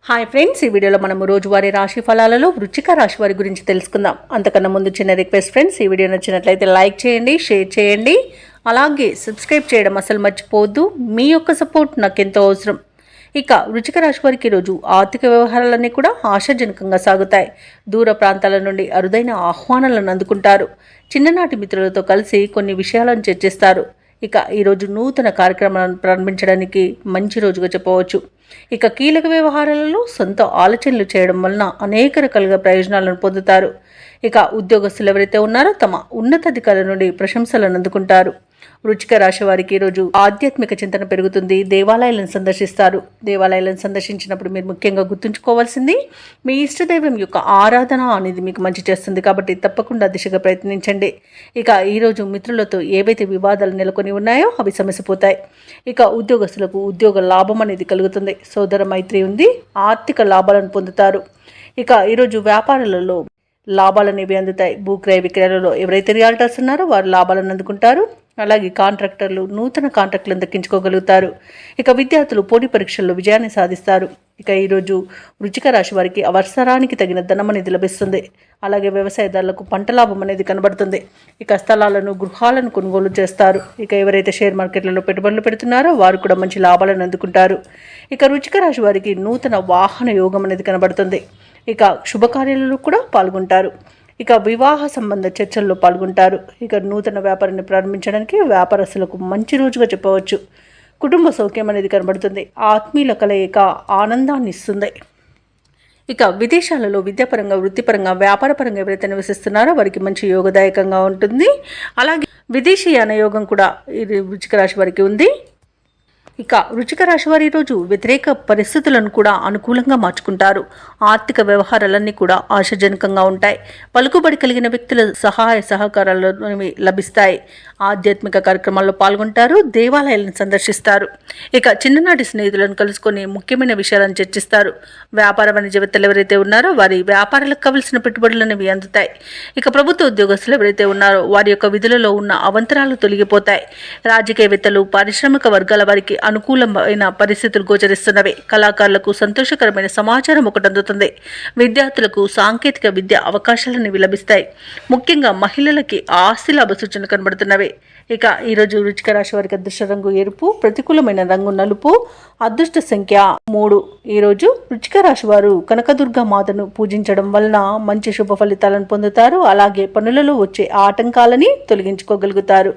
Hi friends, ఈ వీడియోలో మనము రోజువారీ రాశి ఫలాలలో వృశ్చిక రాశి వారి గురించి తెలుసుకుందాం. అంతకన్నా ముందు చిన్న రిక్వెస్ట్ ఫ్రెండ్స్, ఈ వీడియో నచ్చినట్లయితే లైక్ చేయండి, షేర్ చేయండి, అలాగే సబ్స్క్రైబ్ చేయడం అసలు మర్చిపోవద్దు. మీ యొక్క సపోర్ట్ నాకు ఎంతో అవసరం. ఇక వృశ్చిక రాశి వారికి ఈరోజు ఆర్థిక వ్యవహారాలన్నీ కూడా ఆశాజనకంగా సాగుతాయి. దూర ప్రాంతాల నుండి అరుదైన ఆహ్వానాలను అందుకుంటారు. చిన్ననాటి మిత్రులతో కలిసి కొన్ని విషయాలను చర్చిస్తారు. ఇక ఈరోజు నూతన కార్యక్రమాలను ప్రారంభించడానికి మంచి రోజుగా చెప్పవచ్చు. ఇక కీలక వ్యవహారాలలో సొంత ఆలోచనలు చేయడం వలన అనేక రకాలుగా ప్రయోజనాలను పొందుతారు. ఇక ఉద్యోగస్తులు ఎవరైతే ఉన్నారో తమ ఉన్నతాధికారుల నుండి ప్రశంసలను అందుకుంటారు. వృశ్చిక రాశి వారికి ఈరోజు ఆధ్యాత్మిక చింతన పెరుగుతుంది. దేవాలయాలను సందర్శిస్తారు. దేవాలయాలను సందర్శించినప్పుడు మీరు ముఖ్యంగా గుర్తుంచుకోవాల్సింది మీ ఇష్టదైవం యొక్క ఆరాధన అనేది మీకు మంచి చేస్తుంది. కాబట్టి తప్పకుండా దిశగా ప్రయత్నించండి. ఇక ఈరోజు మిత్రులతో ఏవైతే వివాదాలు నెలకొని ఉన్నాయో అవి సమసిపోతాయి. ఇక ఉద్యోగస్తులకు ఉద్యోగ లాభం అనేది కలుగుతుంది. సోదర మైత్రి ఉంది. ఆర్థిక లాభాలను పొందుతారు. ఇక ఈరోజు వ్యాపారాలలో లాభాలనేవి అందుతాయి. భూక్రయ విక్రయాలలో ఎవరైతే రియాల్టర్స్ ఉన్నారో వారు లాభాలను అందుకుంటారు. అలాగే కాంట్రాక్టర్లు నూతన కాంట్రాక్టులను దక్కించుకోగలుగుతారు. ఇక విద్యార్థులు పోటీ పరీక్షల్లో విజయాన్ని సాధిస్తారు. ఇక ఈరోజు వృశ్చిక రాశి వారికి అవసరానికి తగిన ధనం అనేది లభిస్తుంది. అలాగే వ్యవసాయదారులకు పంట లాభం అనేది కనబడుతుంది. ఇక స్థలాలను గృహాలను కొనుగోలు చేస్తారు. ఇక ఎవరైతే షేర్ మార్కెట్లలో పెట్టుబడులు పెడుతున్నారో వారు కూడా మంచి లాభాలను అందుకుంటారు. ఇక వృశ్చిక రాశి వారికి నూతన వాహన యోగం అనేది కనబడుతుంది. ఇక శుభకార్యాలలో కూడా పాల్గొంటారు. ఇక వివాహ సంబంధ చర్చల్లో పాల్గొంటారు. ఇక నూతన వ్యాపారాన్ని ప్రారంభించడానికి వ్యాపారస్తులకు మంచి రోజుగా చెప్పవచ్చు. కుటుంబ సౌఖ్యం అనేది కనబడుతుంది. ఆత్మీయుల కలయిక ఆనందాన్ని ఇస్తుంది. ఇక విదేశాలలో విద్యాపరంగా వృత్తిపరంగా వ్యాపారపరంగా ఎవరైతే నివసిస్తున్నారో వారికి మంచి యోగదాయకంగా ఉంటుంది. అలాగే విదేశీయాన యోగం కూడా ఇది వృశ్చిక రాశి వారికి ఉంది. ఇక వృశ్చిక రాశి వారి ఈరోజు వ్యతిరేక పరిస్థితులను కూడా అనుకూలంగా మార్చుకుంటారు. ఆర్థిక వ్యవహారాలన్నీ కూడా ఆశాజనకంగా ఉంటాయి. పలుకుబడి కలిగిన వ్యక్తుల సహాయ సహకారాలు లభిస్తాయి. ఆధ్యాత్మిక కార్యక్రమాల్లో పాల్గొంటారు. దేవాలయాలను సందర్శిస్తారు. ఇక చిన్ననాటి స్నేహితులను కలుసుకొని ముఖ్యమైన విషయాలను చర్చిస్తారు. వ్యాపార వాణిజ్యవేత్తలు ఎవరైతే ఉన్నారో వారి వ్యాపారాలకు కావలసిన పెట్టుబడులు అనేవి అందుతాయి. ఇక ప్రభుత్వ ఉద్యోగస్తులు ఎవరైతే ఉన్నారో వారి యొక్క విధులలో ఉన్న అవంతరాలు తొలగిపోతాయి. రాజకీయవేత్తలు పారిశ్రామిక వర్గాల వారికి అనుకూలమైన పరిస్థితులు గోచరిస్తున్నవి. కళాకారులకు సంతోషకరమైన సమాచారం ఒకటి అందుతుంది. విద్యార్థులకు సాంకేతిక విద్య అవకాశాలను లభిస్తాయి. ముఖ్యంగా మహిళలకి ఆస్తి లాభ సూచనలు కనబడుతున్నవి. ఇక ఈరోజు వృశ్చిక రాశి వారికి అదృష్ట రంగు ఎరుపు, ప్రతికూలమైన రంగు నలుపు, అదృష్ట సంఖ్య 3. ఈరోజు వృశ్చిక రాశి వారు కనకదుర్గ మాతను పూజించడం వలన మంచి శుభ ఫలితాలను పొందుతారు. అలాగే పనులలో వచ్చే ఆటంకాలని తొలగించుకోగలుగుతారు.